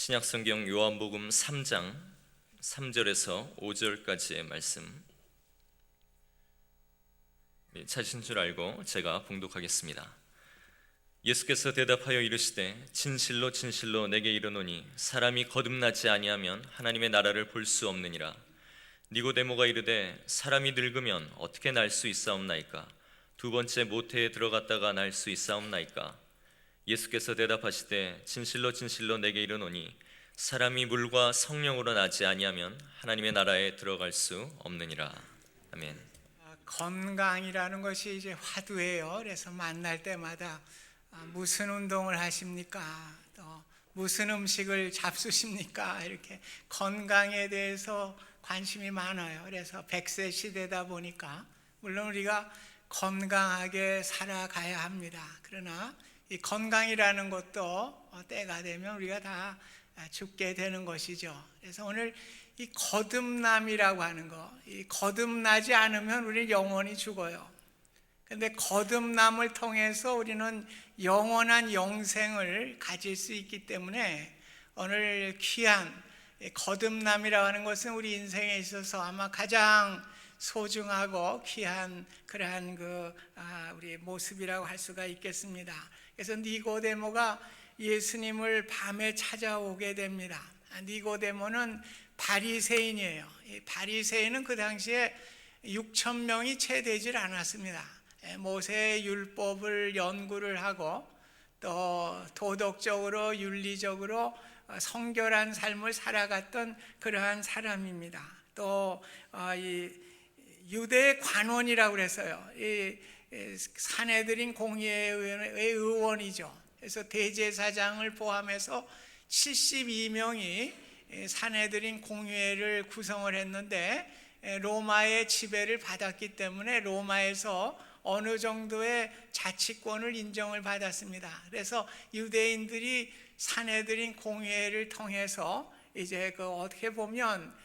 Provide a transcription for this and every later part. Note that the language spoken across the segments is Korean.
신약성경 요한복음 3장 3절에서 5절까지의 말씀 찾으신 줄 알고 제가 봉독하겠습니다. 예수께서 대답하여 이르시되 진실로 진실로 내게 이르노니 사람이 거듭나지 아니하면 하나님의 나라를 볼 수 없느니라. 니고데모가 이르되 사람이 늙으면 어떻게 날 수 있사옵나이까? 두 번째 모태에 들어갔다가 날 수 있사옵나이까? 예수께서 대답하시되 진실로 진실로 내게 이르노니 사람이 물과 성령으로 나지 아니하면 하나님의 나라에 들어갈 수 없느니라. 아멘. 건강이라는 것이 이제 화두예요. 그래서 만날 때마다 무슨 운동을 하십니까? 또 무슨 음식을 잡수십니까? 이렇게 건강에 대해서 관심이 많아요. 그래서 100세 시대다 보니까 물론 우리가 건강하게 살아가야 합니다. 그러나 이 건강이라는 것도 때가 되면 우리가 다 죽게 되는 것이죠. 그래서 오늘 이 거듭남이라고 하는 거, 이 거듭나지 않으면 우리 영원히 죽어요. 근데 거듭남을 통해서 우리는 영원한 영생을 가질 수 있기 때문에 오늘 귀한 거듭남이라고 하는 것은 우리 인생에 있어서 아마 가장 소중하고 귀한 그러한 우리 모습이라고 할 수가 있겠습니다. 그래서 니고데모가 예수님을 밤에 찾아오게 됩니다. 니고데모는 바리새인이에요. 바리새인은 그 당시에 6천 명이 채 되질 않았습니다. 모세의 율법을 연구를 하고 또 도덕적으로 윤리적으로 성결한 삶을 살아갔던 그러한 사람입니다. 또 이 유대의 관원이라고 그랬어요. 이 산헤드린 공의회의 의원이죠. 그래서 대제사장을 포함해서 72명이 산헤드린 공의회를 구성을 했는데 로마의 지배를 받았기 때문에 로마에서 어느 정도의 자치권을 인정을 받았습니다. 그래서 유대인들이 산헤드린 공의회를 통해서 이제 어떻게 보면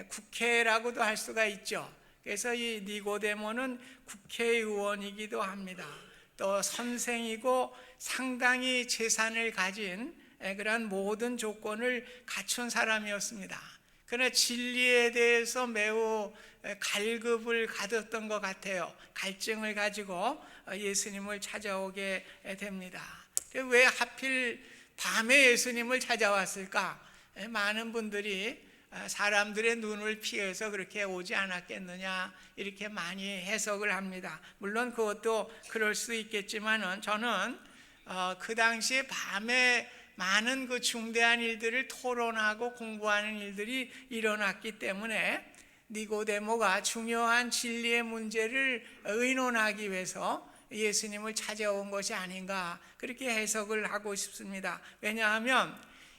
국회라고도 할 수가 있죠. 그래서 이 니고데모는 국회의원이기도 합니다. 또 선생이고 상당히 재산을 가진 그런 모든 조건을 갖춘 사람이었습니다. 그러나 진리에 대해서 매우 갈급을 가졌던 것 같아요. 갈증을 가지고 예수님을 찾아오게 됩니다. 왜 하필 밤에 예수님을 찾아왔을까? 많은 분들이 사람들의 눈을 피해서 그렇게 오지 않았겠느냐 이렇게 많이 해석을 합니다. 물론 그것도 그럴 수 있겠지만은 저는 그 당시에 밤에 많은 그 중대한 일들을 토론하고 공부하는 일들이 일어났기 때문에 니고데모가 중요한 진리의 문제를 의논하기 위해서 예수님을 찾아온 것이 아닌가 그렇게 해석을 하고 싶습니다. 왜냐하면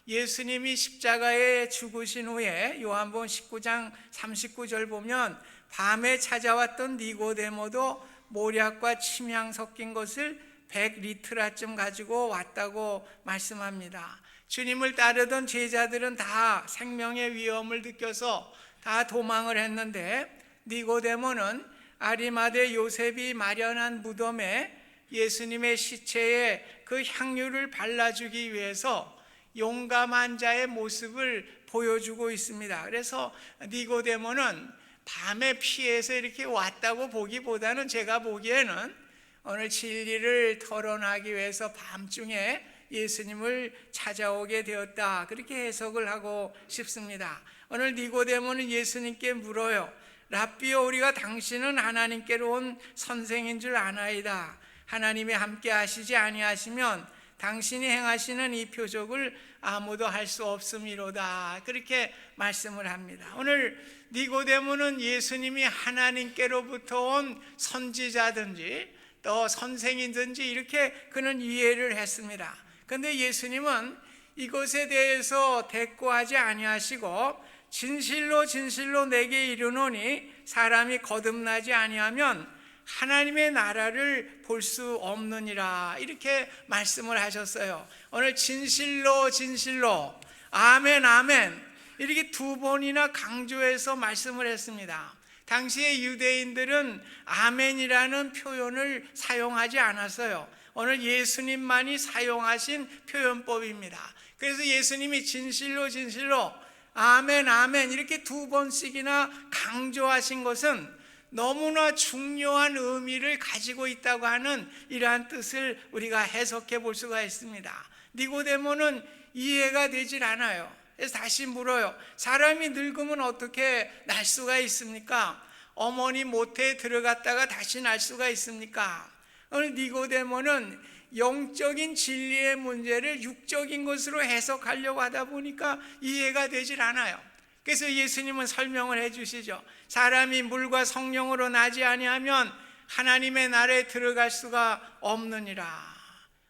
예수님이 십자가에 죽으신 후에 요한복음 19장 39절 보면 밤에 찾아왔던 니고데모도 모략과 침향 섞인 것을 100리트라쯤 가지고 왔다고 말씀합니다. 주님을 따르던 제자들은 다 생명의 위험을 느껴서 다 도망을 했는데 니고데모는 아리마대 요셉이 마련한 무덤에 예수님의 시체에 그 향유를 발라주기 위해서 용감한 자의 모습을 보여주고 있습니다. 그래서 니고데모는 밤에 피해서 이렇게 왔다고 보기보다는 제가 보기에는 오늘 진리를 토론하기 위해서 밤중에 예수님을 찾아오게 되었다 그렇게 해석을 하고 싶습니다. 오늘 니고데모는 예수님께 물어요. 랍비여, 우리가 당신은 하나님께로 온 선생인 줄 아나이다. 하나님이 함께 하시지 아니하시면 당신이 행하시는 이 표적을 아무도 할 수 없음이로다 그렇게 말씀을 합니다. 오늘 니고데모는 예수님이 하나님께로부터 온 선지자든지 또 선생이든지 이렇게 그는 이해를 했습니다. 그런데 예수님은 이것에 대해서 대꾸하지 아니하시고 진실로 진실로 내게 이르노니 사람이 거듭나지 아니하면 하나님의 나라를 볼 수 없느니라 이렇게 말씀을 하셨어요. 오늘 진실로 진실로 아멘 아멘 이렇게 두 번이나 강조해서 말씀을 했습니다. 당시의 유대인들은 아멘이라는 표현을 사용하지 않았어요. 오늘 예수님만이 사용하신 표현법입니다. 그래서 예수님이 진실로 진실로 아멘 아멘 이렇게 두 번씩이나 강조하신 것은 너무나 중요한 의미를 가지고 있다고 하는 이러한 뜻을 우리가 해석해 볼 수가 있습니다. 니고데모는 이해가 되질 않아요. 그래서 다시 물어요. 사람이 늙으면 어떻게 날 수가 있습니까? 어머니 모태에 들어갔다가 다시 날 수가 있습니까? 오늘 니고데모는 영적인 진리의 문제를 육적인 것으로 해석하려고 하다 보니까 이해가 되질 않아요. 그래서 예수님은 설명을 해주시죠. 사람이 물과 성령으로 나지 아니하면 하나님의 나라에 들어갈 수가 없느니라.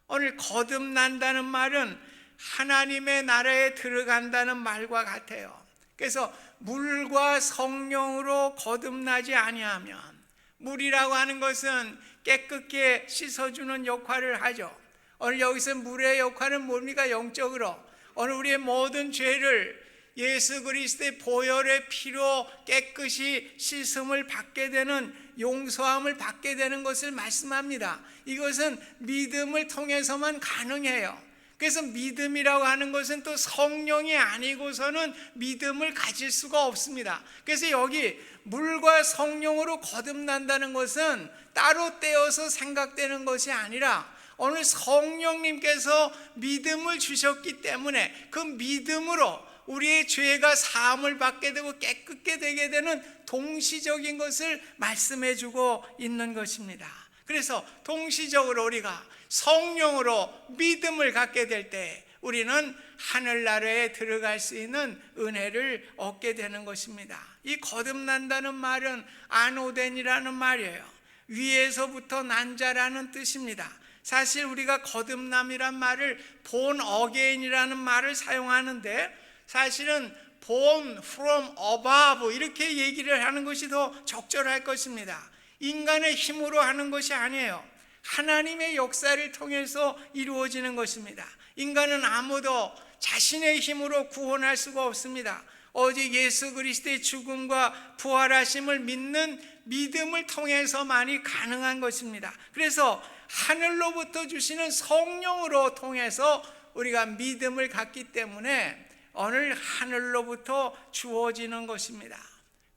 오늘 거듭난다는 말은 하나님의 나라에 들어간다는 말과 같아요. 그래서 물과 성령으로 거듭나지 아니하면, 물이라고 하는 것은 깨끗게 씻어주는 역할을 하죠. 오늘 여기서 물의 역할은 뭡니까? 영적으로 오늘 우리의 모든 죄를 예수 그리스도의 보혈의 피로 깨끗이 씻음을 받게 되는, 용서함을 받게 되는 것을 말씀합니다. 이것은 믿음을 통해서만 가능해요. 그래서 믿음이라고 하는 것은 또 성령이 아니고서는 믿음을 가질 수가 없습니다. 그래서 여기 물과 성령으로 거듭난다는 것은 따로 떼어서 생각되는 것이 아니라 오늘 성령님께서 믿음을 주셨기 때문에 그 믿음으로 우리의 죄가 사함을 받게 되고 깨끗게 되게 되는 동시적인 것을 말씀해 주고 있는 것입니다. 그래서 동시적으로 우리가 성령으로 믿음을 갖게 될 때 우리는 하늘나라에 들어갈 수 있는 은혜를 얻게 되는 것입니다. 이 거듭난다는 말은 아노덴이라는 말이에요. 위에서부터 난 자라는 뜻입니다. 사실 우리가 거듭남이란 말을 born again이라는 말을 사용하는데 사실은 born from above 이렇게 얘기를 하는 것이 더 적절할 것입니다. 인간의 힘으로 하는 것이 아니에요. 하나님의 역사를 통해서 이루어지는 것입니다. 인간은 아무도 자신의 힘으로 구원할 수가 없습니다. 오직 예수 그리스도의 죽음과 부활하심을 믿는 믿음을 통해서만이 가능한 것입니다. 그래서 하늘로부터 주시는 성령으로 통해서 우리가 믿음을 갖기 때문에 오늘 하늘로부터 주어지는 것입니다.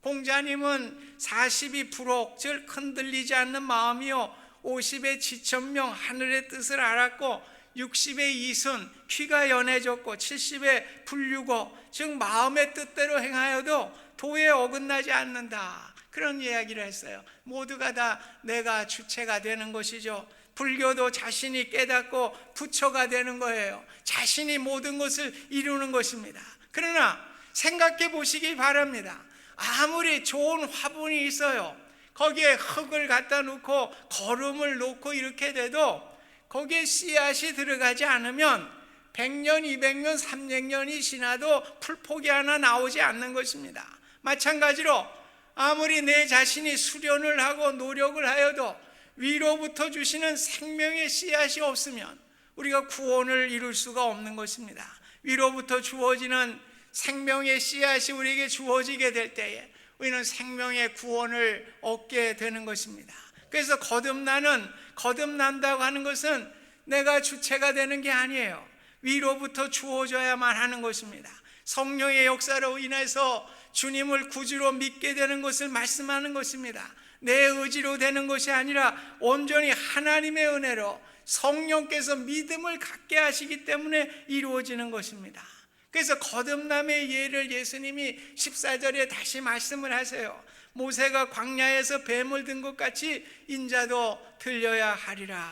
공자님은 42 부록, 즉 흔들리지 않는 마음이요 50의 지천명, 하늘의 뜻을 알았고 60의 이순, 귀가 연해졌고 70의 불유고, 즉 마음의 뜻대로 행하여도 도에 어긋나지 않는다. 그런 이야기를 했어요. 모두가 다 내가 주체가 되는 것이죠. 불교도 자신이 깨닫고 부처가 되는 거예요. 자신이 모든 것을 이루는 것입니다. 그러나 생각해 보시기 바랍니다. 아무리 좋은 화분이 있어요. 거기에 흙을 갖다 놓고 거름을 놓고 이렇게 돼도 거기에 씨앗이 들어가지 않으면 100년, 200년, 300년이 지나도 풀포기 하나 나오지 않는 것입니다. 마찬가지로 아무리 내 자신이 수련을 하고 노력을 하여도 위로부터 주시는 생명의 씨앗이 없으면 우리가 구원을 이룰 수가 없는 것입니다. 위로부터 주어지는 생명의 씨앗이 우리에게 주어지게 될 때에 우리는 생명의 구원을 얻게 되는 것입니다. 그래서 거듭난다고 하는 것은 내가 주체가 되는 게 아니에요. 위로부터 주어져야만 하는 것입니다. 성령의 역사로 인해서 주님을 구주로 믿게 되는 것을 말씀하는 것입니다. 내 의지로 되는 것이 아니라 온전히 하나님의 은혜로 성령께서 믿음을 갖게 하시기 때문에 이루어지는 것입니다. 그래서 거듭남의 예를 예수님이 14절에 다시 말씀을 하세요. 모세가 광야에서 뱀을 든 것 같이 인자도 들려야 하리라.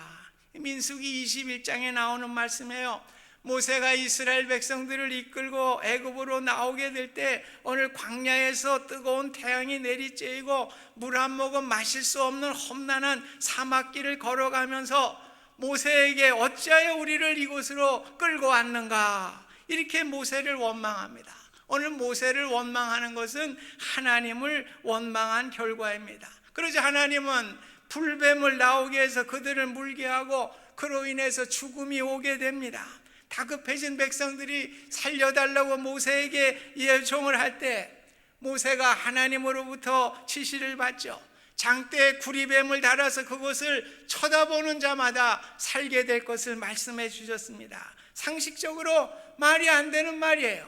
민수기 21장에 나오는 말씀이에요. 모세가 이스라엘 백성들을 이끌고 애굽으로 나오게 될 때 오늘 광야에서 뜨거운 태양이 내리쬐이고 물 한 모금 마실 수 없는 험난한 사막길을 걸어가면서 모세에게 어찌하여 우리를 이곳으로 끌고 왔는가, 이렇게 모세를 원망합니다. 오늘 모세를 원망하는 것은 하나님을 원망한 결과입니다. 그러자 하나님은 불뱀을 나오게 해서 그들을 물게 하고 그로 인해서 죽음이 오게 됩니다. 다급해진 백성들이 살려달라고 모세에게 요청을 할 때 모세가 하나님으로부터 지시를 받죠. 장대에 구리뱀을 달아서 그것을 쳐다보는 자마다 살게 될 것을 말씀해 주셨습니다. 상식적으로 말이 안 되는 말이에요.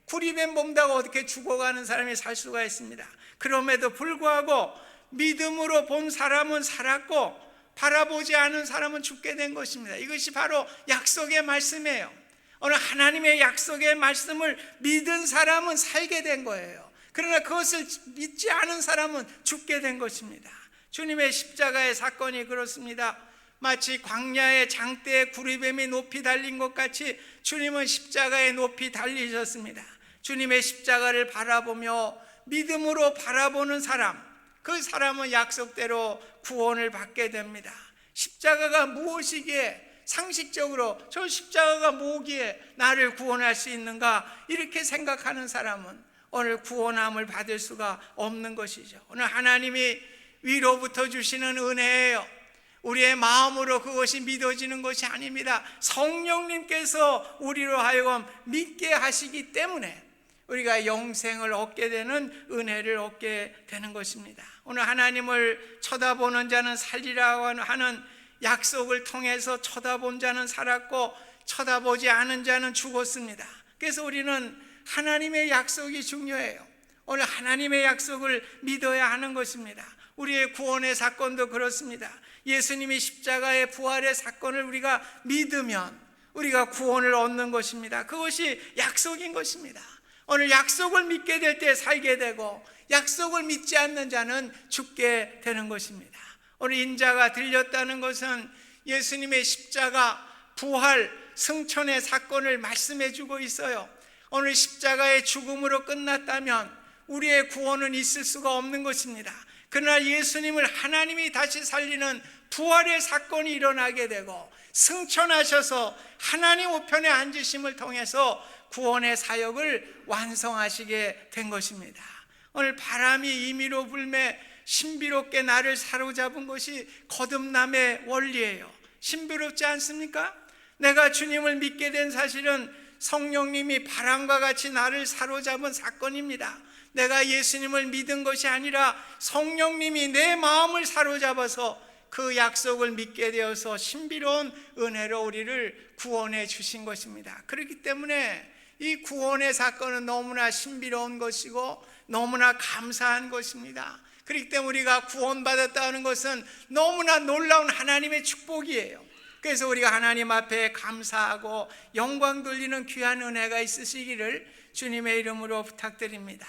구리뱀 봄다가 어떻게 죽어가는 사람이 살 수가 있습니다. 그럼에도 불구하고 믿음으로 본 사람은 살았고 바라보지 않은 사람은 죽게 된 것입니다. 이것이 바로 약속의 말씀이에요. 오늘 하나님의 약속의 말씀을 믿은 사람은 살게 된 거예요. 그러나 그것을 믿지 않은 사람은 죽게 된 것입니다. 주님의 십자가의 사건이 그렇습니다. 마치 광야의 장대에 구리뱀이 높이 달린 것 같이 주님은 십자가에 높이 달리셨습니다. 주님의 십자가를 바라보며 믿음으로 바라보는 사람, 그 사람은 약속대로 구원을 받게 됩니다. 십자가가 무엇이기에 상식적으로 저 십자가가 뭐기에 나를 구원할 수 있는가 이렇게 생각하는 사람은 오늘 구원함을 받을 수가 없는 것이죠. 오늘 하나님이 위로부터 주시는 은혜예요. 우리의 마음으로 그것이 믿어지는 것이 아닙니다. 성령님께서 우리로 하여금 믿게 하시기 때문에 우리가 영생을 얻게 되는 은혜를 얻게 되는 것입니다. 오늘 하나님을 쳐다보는 자는 살리라고 하는 약속을 통해서 쳐다본 자는 살았고 쳐다보지 않은 자는 죽었습니다. 그래서 우리는 하나님의 약속이 중요해요. 오늘 하나님의 약속을 믿어야 하는 것입니다. 우리의 구원의 사건도 그렇습니다. 예수님이 십자가의 부활의 사건을 우리가 믿으면 우리가 구원을 얻는 것입니다. 그것이 약속인 것입니다. 오늘 약속을 믿게 될 때 살게 되고 약속을 믿지 않는 자는 죽게 되는 것입니다. 오늘 인자가 들렸다는 것은 예수님의 십자가, 부활, 승천의 사건을 말씀해 주고 있어요. 오늘 십자가의 죽음으로 끝났다면 우리의 구원은 있을 수가 없는 것입니다. 그러나 예수님을 하나님이 다시 살리는 부활의 사건이 일어나게 되고 승천하셔서 하나님 우편에 앉으심을 통해서 구원의 사역을 완성하시게 된 것입니다. 오늘 바람이 임의로 불매 신비롭게 나를 사로잡은 것이 거듭남의 원리예요. 신비롭지 않습니까? 내가 주님을 믿게 된 사실은 성령님이 바람과 같이 나를 사로잡은 사건입니다. 내가 예수님을 믿은 것이 아니라 성령님이 내 마음을 사로잡아서 그 약속을 믿게 되어서 신비로운 은혜로 우리를 구원해 주신 것입니다. 그렇기 때문에 이 구원의 사건은 너무나 신비로운 것이고 너무나 감사한 것입니다. 그렇기 때문에 우리가 구원받았다는 것은 너무나 놀라운 하나님의 축복이에요. 그래서 우리가 하나님 앞에 감사하고 영광 돌리는 귀한 은혜가 있으시기를 주님의 이름으로 부탁드립니다.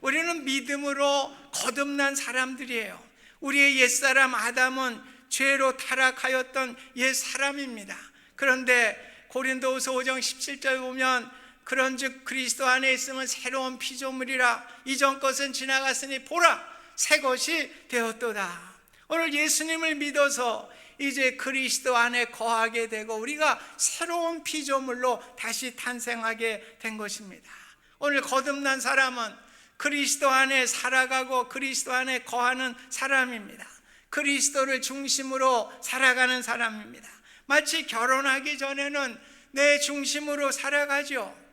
우리는 믿음으로 거듭난 사람들이에요. 우리의 옛사람 아담은 죄로 타락하였던 옛사람입니다. 그런데 고린도후서 5장 17절 보면 그런즉 그리스도 안에 있으면 새로운 피조물이라 이전 것은 지나갔으니 보라 새 것이 되었도다. 오늘 예수님을 믿어서 이제 그리스도 안에 거하게 되고 우리가 새로운 피조물로 다시 탄생하게 된 것입니다. 오늘 거듭난 사람은 그리스도 안에 살아가고 그리스도 안에 거하는 사람입니다. 그리스도를 중심으로 살아가는 사람입니다. 마치 결혼하기 전에는 내 중심으로 살아가죠.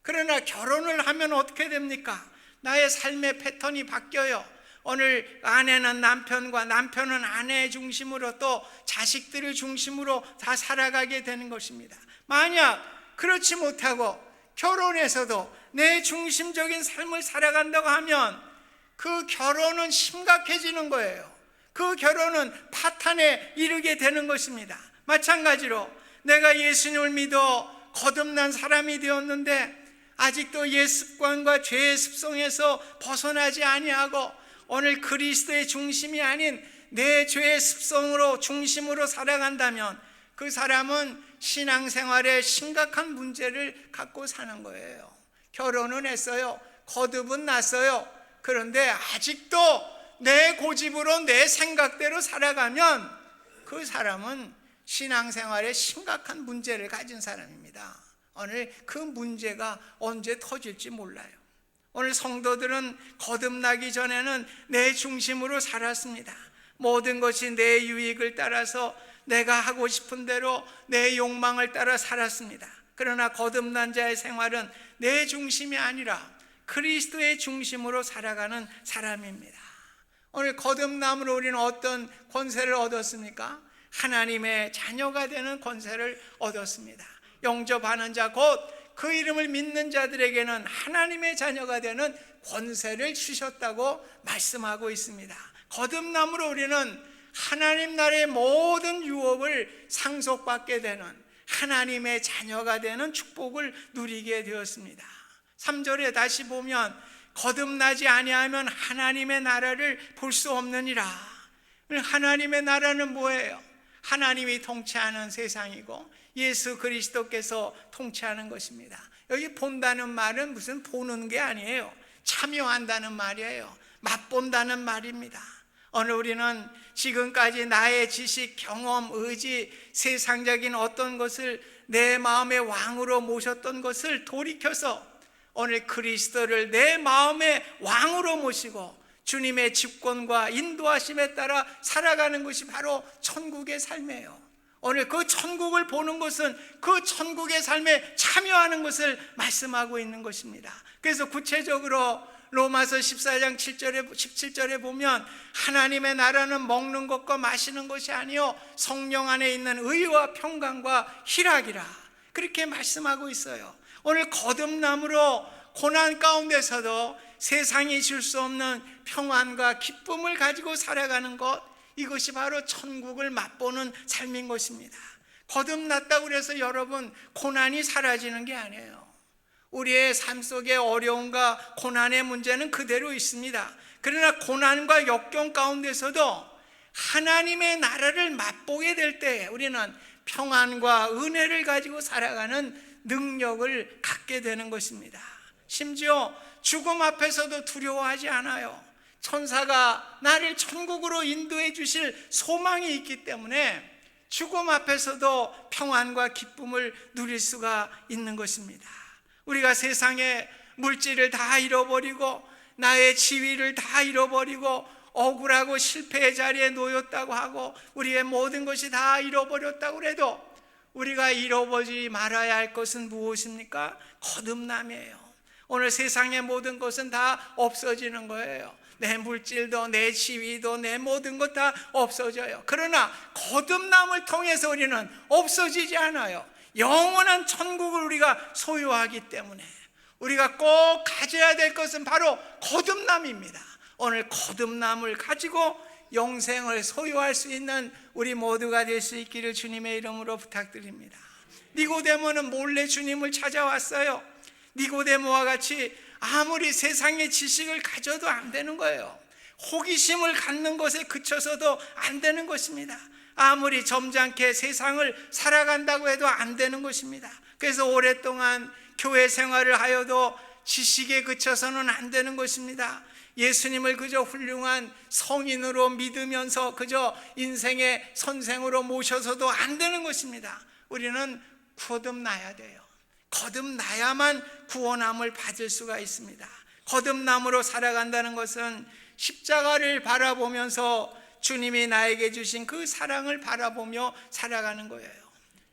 그러나 결혼을 하면 어떻게 됩니까? 나의 삶의 패턴이 바뀌어요. 오늘 아내는 남편과 남편은 아내 중심으로 또 자식들을 중심으로 다 살아가게 되는 것입니다. 만약 그렇지 못하고 결혼해서도 내 중심적인 삶을 살아간다고 하면 그 결혼은 심각해지는 거예요. 그 결혼은 파탄에 이르게 되는 것입니다. 마찬가지로 내가 예수님을 믿어 거듭난 사람이 되었는데 아직도 옛 습관과 죄의 습성에서 벗어나지 아니하고 오늘 그리스도의 중심이 아닌 내 죄의 습성으로 중심으로 살아간다면 그 사람은 신앙생활에 심각한 문제를 갖고 사는 거예요. 결혼은 했어요. 거듭은 났어요. 그런데 아직도 내 고집으로 내 생각대로 살아가면 그 사람은 신앙생활에 심각한 문제를 가진 사람입니다. 오늘 그 문제가 언제 터질지 몰라요. 오늘 성도들은 거듭나기 전에는 내 중심으로 살았습니다. 모든 것이 내 유익을 따라서 내가 하고 싶은 대로 내 욕망을 따라 살았습니다. 그러나 거듭난 자의 생활은 내 중심이 아니라 그리스도의 중심으로 살아가는 사람입니다. 오늘 거듭남으로 우리는 어떤 권세를 얻었습니까? 하나님의 자녀가 되는 권세를 얻었습니다. 영접하는 자 곧 그 이름을 믿는 자들에게는 하나님의 자녀가 되는 권세를 주셨다고 말씀하고 있습니다. 거듭남으로 우리는 하나님 나라의 모든 유업을 상속받게 되는 하나님의 자녀가 되는 축복을 누리게 되었습니다. 3절에 다시 보면 거듭나지 아니하면 하나님의 나라를 볼 수 없느니라. 하나님의 나라는 뭐예요? 하나님이 통치하는 세상이고 예수 그리스도께서 통치하는 것입니다. 여기 본다는 말은 무슨 보는 게 아니에요. 참여한다는 말이에요. 맛본다는 말입니다. 오늘 우리는 지금까지 나의 지식, 경험, 의지, 세상적인 어떤 것을 내 마음의 왕으로 모셨던 것을 돌이켜서 오늘 그리스도를 내 마음의 왕으로 모시고 주님의 집권과 인도하심에 따라 살아가는 것이 바로 천국의 삶이에요. 오늘 그 천국을 보는 것은 그 천국의 삶에 참여하는 것을 말씀하고 있는 것입니다. 그래서 구체적으로 로마서 14장 17절에 보면 하나님의 나라는 먹는 것과 마시는 것이 아니요 성령 안에 있는 의와 평강과 희락이라 그렇게 말씀하고 있어요. 오늘 거듭남으로 고난 가운데서도 세상이 줄 수 없는 평안과 기쁨을 가지고 살아가는 것, 이것이 바로 천국을 맛보는 삶인 것입니다. 거듭났다고 그래서 여러분 고난이 사라지는 게 아니에요. 우리의 삶 속에 어려움과 고난의 문제는 그대로 있습니다. 그러나 고난과 역경 가운데서도 하나님의 나라를 맛보게 될 때 우리는 평안과 은혜를 가지고 살아가는 능력을 갖게 되는 것입니다. 심지어 죽음 앞에서도 두려워하지 않아요. 천사가 나를 천국으로 인도해 주실 소망이 있기 때문에 죽음 앞에서도 평안과 기쁨을 누릴 수가 있는 것입니다. 우리가 세상에 물질을 다 잃어버리고 나의 지위를 다 잃어버리고 억울하고 실패의 자리에 놓였다고 하고 우리의 모든 것이 다 잃어버렸다고 해도 우리가 잃어버리지 말아야 할 것은 무엇입니까? 거듭남이에요. 오늘 세상의 모든 것은 다 없어지는 거예요. 내 물질도 내 지위도 내 모든 것 다 없어져요. 그러나 거듭남을 통해서 우리는 없어지지 않아요. 영원한 천국을 우리가 소유하기 때문에 우리가 꼭 가져야 될 것은 바로 거듭남입니다. 오늘 거듭남을 가지고 영생을 소유할 수 있는 우리 모두가 될 수 있기를 주님의 이름으로 부탁드립니다. 니고데모는 몰래 주님을 찾아왔어요. 니고데모와 같이 아무리 세상의 지식을 가져도 안 되는 거예요. 호기심을 갖는 것에 그쳐서도 안 되는 것입니다. 아무리 점잖게 세상을 살아간다고 해도 안 되는 것입니다. 그래서 오랫동안 교회 생활을 하여도 지식에 그쳐서는 안 되는 것입니다. 예수님을 그저 훌륭한 성인으로 믿으면서 그저 인생의 선생으로 모셔서도 안 되는 것입니다. 우리는 거듭나야 돼요. 거듭나야만 구원함을 받을 수가 있습니다. 거듭남으로 살아간다는 것은 십자가를 바라보면서 주님이 나에게 주신 그 사랑을 바라보며 살아가는 거예요.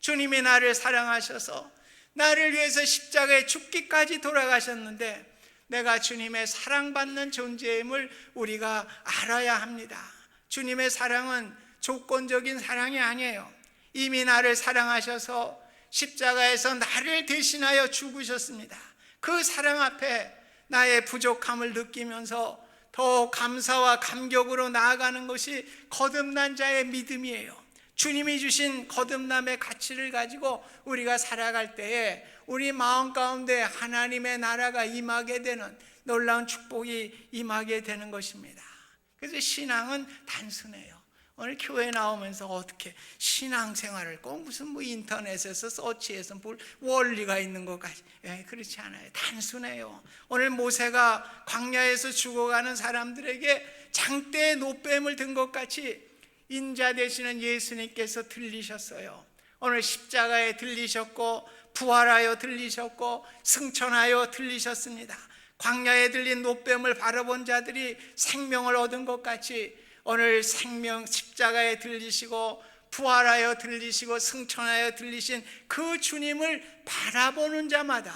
주님이 나를 사랑하셔서 나를 위해서 십자가에 죽기까지 돌아가셨는데 내가 주님의 사랑받는 존재임을 우리가 알아야 합니다. 주님의 사랑은 조건적인 사랑이 아니에요. 이미 나를 사랑하셔서 십자가에서 나를 대신하여 죽으셨습니다. 그 사랑 앞에 나의 부족함을 느끼면서 더 감사와 감격으로 나아가는 것이 거듭난 자의 믿음이에요. 주님이 주신 거듭남의 가치를 가지고 우리가 살아갈 때에 우리 마음 가운데 하나님의 나라가 임하게 되는 놀라운 축복이 임하게 되는 것입니다. 그래서 신앙은 단순해요. 오늘 교회 나오면서 어떻게 신앙생활을 꼭 무슨 인터넷에서 서치해서 볼 원리가 있는 것까지 그렇지 않아요. 단순해요. 오늘 모세가 광야에서 죽어가는 사람들에게 장대에 노뱀을 든 것 같이 인자 되시는 예수님께서 들리셨어요. 오늘 십자가에 들리셨고 부활하여 들리셨고 승천하여 들리셨습니다. 광야에 들린 노뱀을 바라본 자들이 생명을 얻은 것 같이 오늘 생명 십자가에 들리시고 부활하여 들리시고 승천하여 들리신 그 주님을 바라보는 자마다,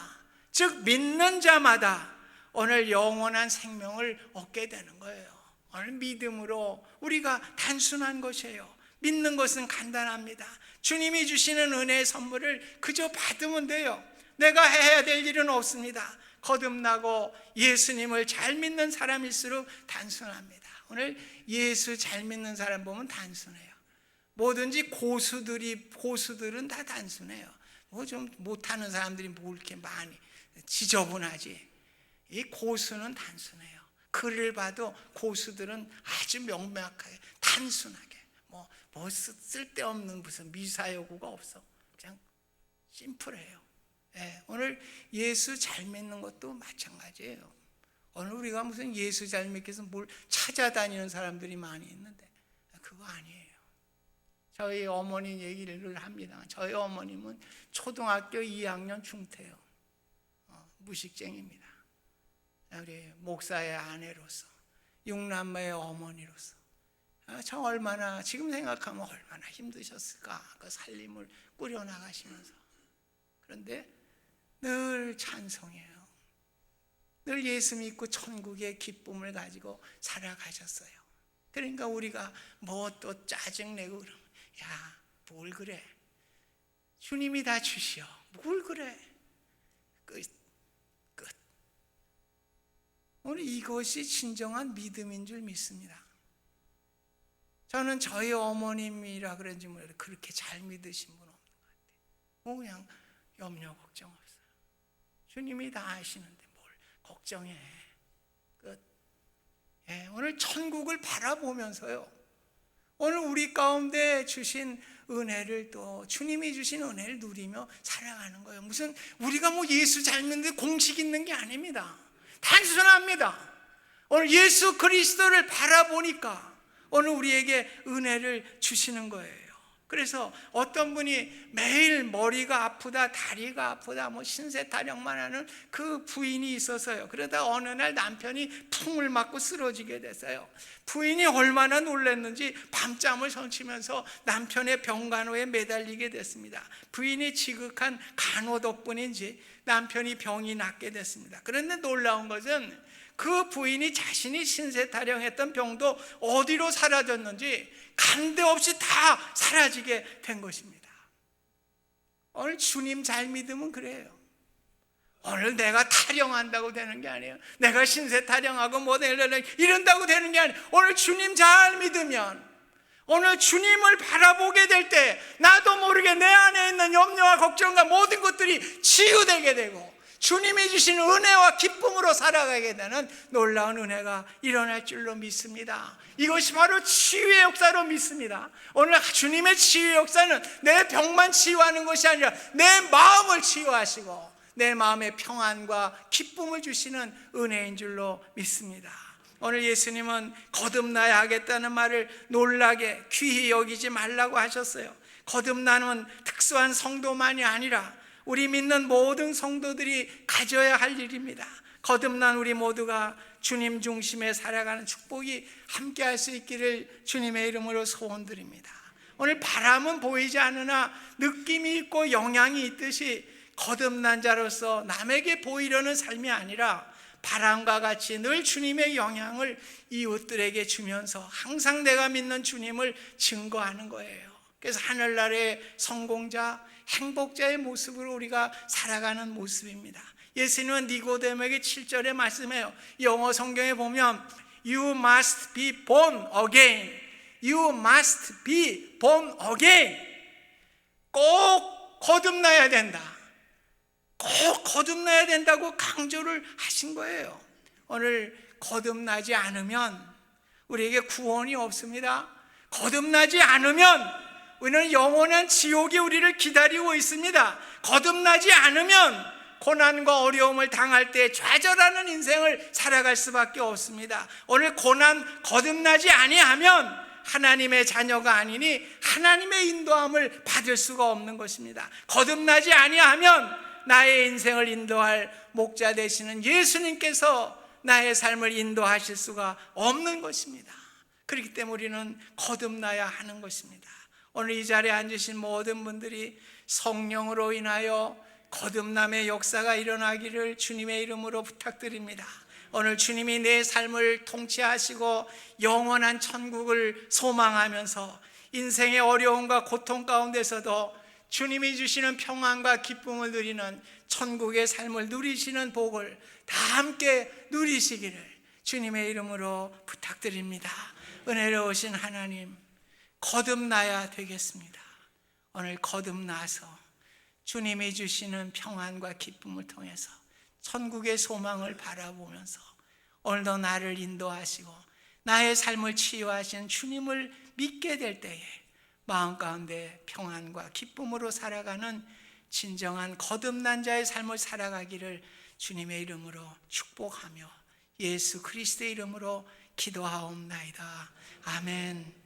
즉 믿는 자마다 오늘 영원한 생명을 얻게 되는 거예요. 오늘 믿음으로 우리가 단순한 것이에요. 믿는 것은 간단합니다. 주님이 주시는 은혜의 선물을 그저 받으면 돼요. 내가 해야 될 일은 없습니다. 거듭나고 예수님을 잘 믿는 사람일수록 단순합니다. 오늘 예수 잘 믿는 사람 보면 단순해요. 뭐든지 고수들은 다 단순해요. 뭐 좀 못하는 사람들이 뭐 이렇게 많이 지저분하지. 이 고수는 단순해요. 글을 봐도 고수들은 아주 명확하게 단순하게 뭐 쓸데없는 무슨 미사여구가 없어. 그냥 심플해요. 예, 오늘 예수 잘 믿는 것도 마찬가지예요. 오늘 우리가 무슨 예수 잘 믿기 위해서 뭘 찾아다니는 사람들이 많이 있는데 그거 아니에요. 저희 어머니 얘기를 합니다. 저희 어머님은 초등학교 2학년 중퇴요. 무식쟁입니다. 우리 목사의 아내로서, 육남매의 어머니로서 저 얼마나 지금 생각하면 얼마나 힘드셨을까. 그 살림을 꾸려나가시면서. 그런데 늘 찬송해요. 늘 예수 믿고 천국의 기쁨을 가지고 살아가셨어요. 그러니까 우리가 뭐 또 짜증내고 그러면 야, 뭘 그래? 주님이 다 주시오. 뭘 그래? 끝. 오늘 이것이 진정한 믿음인 줄 믿습니다. 저는 저희 어머님이라 그런지 모르겠어요. 그렇게 잘 믿으신 분 없는 것 같아요. 그냥 염려 걱정 없어요. 주님이 다 아시는데 뭘 걱정해. 끝. 예, 오늘 천국을 바라보면서요. 오늘 우리 가운데 주신 은혜를 또 주님이 주신 은혜를 누리며 살아가는 거예요. 무슨 우리가 뭐 예수 잘 믿는데 공식 있는 게 아닙니다. 단순합니다. 오늘 예수 그리스도를 바라보니까 오늘 우리에게 은혜를 주시는 거예요. 그래서 어떤 분이 매일 머리가 아프다, 다리가 아프다, 뭐 신세 타령만 하는 그 부인이 있어서요. 그러다 어느 날 남편이 풍을 맞고 쓰러지게 됐어요. 부인이 얼마나 놀랐는지 밤잠을 설치면서 남편의 병간호에 매달리게 됐습니다. 부인이 지극한 간호 덕분인지 남편이 병이 낫게 됐습니다. 그런데 놀라운 것은 그 부인이 자신이 신세 타령했던 병도 어디로 사라졌는지 간데없이 다 사라지게 된 것입니다. 오늘 주님 잘 믿으면 그래요. 오늘 내가 타령한다고 되는 게 아니에요. 내가 신세 타령하고 뭐 이런다고 되는 게 아니에요. 오늘 주님 잘 믿으면 오늘 주님을 바라보게 될 때 나도 모르게 내 안에 있는 염려와 걱정과 모든 것들이 치유되게 되고 주님이 주신 은혜와 기쁨으로 살아가게 되는 놀라운 은혜가 일어날 줄로 믿습니다. 이것이 바로 치유의 역사로 믿습니다. 오늘 주님의 치유의 역사는 내 병만 치유하는 것이 아니라 내 마음을 치유하시고 내 마음의 평안과 기쁨을 주시는 은혜인 줄로 믿습니다. 오늘 예수님은 거듭나야 하겠다는 말을 놀라게 귀히 여기지 말라고 하셨어요. 거듭나는 특수한 성도만이 아니라 우리 믿는 모든 성도들이 가져야 할 일입니다. 거듭난 우리 모두가 주님 중심에 살아가는 축복이 함께 할 수 있기를 주님의 이름으로 소원드립니다. 오늘 바람은 보이지 않으나 느낌이 있고 영향이 있듯이 거듭난 자로서 남에게 보이려는 삶이 아니라 바람과 같이 늘 주님의 영향을 이웃들에게 주면서 항상 내가 믿는 주님을 증거하는 거예요. 그래서 하늘나라의 성공자, 행복자의 모습으로 우리가 살아가는 모습입니다. 예수님은 니고데모에게 7절에 말씀해요. 영어 성경에 보면 You must be born again. You must be born again. 꼭 거듭나야 된다. 꼭 거듭나야 된다고 강조를 하신 거예요. 오늘 거듭나지 않으면 우리에게 구원이 없습니다. 거듭나지 않으면 우리는 영원한 지옥이 우리를 기다리고 있습니다. 거듭나지 않으면 고난과 어려움을 당할 때 좌절하는 인생을 살아갈 수밖에 없습니다. 오늘 고난 거듭나지 아니하면 하나님의 자녀가 아니니 하나님의 인도함을 받을 수가 없는 것입니다. 거듭나지 아니하면 나의 인생을 인도할 목자 되시는 예수님께서 나의 삶을 인도하실 수가 없는 것입니다. 그렇기 때문에 우리는 거듭나야 하는 것입니다. 오늘 이 자리에 앉으신 모든 분들이 성령으로 인하여 거듭남의 역사가 일어나기를 주님의 이름으로 부탁드립니다. 오늘 주님이 내 삶을 통치하시고 영원한 천국을 소망하면서 인생의 어려움과 고통 가운데서도 주님이 주시는 평안과 기쁨을 누리는 천국의 삶을 누리시는 복을 다 함께 누리시기를 주님의 이름으로 부탁드립니다. 은혜로우신 하나님, 거듭나야 되겠습니다. 오늘 거듭나서 주님이 주시는 평안과 기쁨을 통해서 천국의 소망을 바라보면서 오늘도 나를 인도하시고 나의 삶을 치유하신 주님을 믿게 될 때에 마음 가운데 평안과 기쁨으로 살아가는 진정한 거듭난 자의 삶을 살아가기를 주님의 이름으로 축복하며 예수 그리스도의 이름으로 기도하옵나이다. 아멘.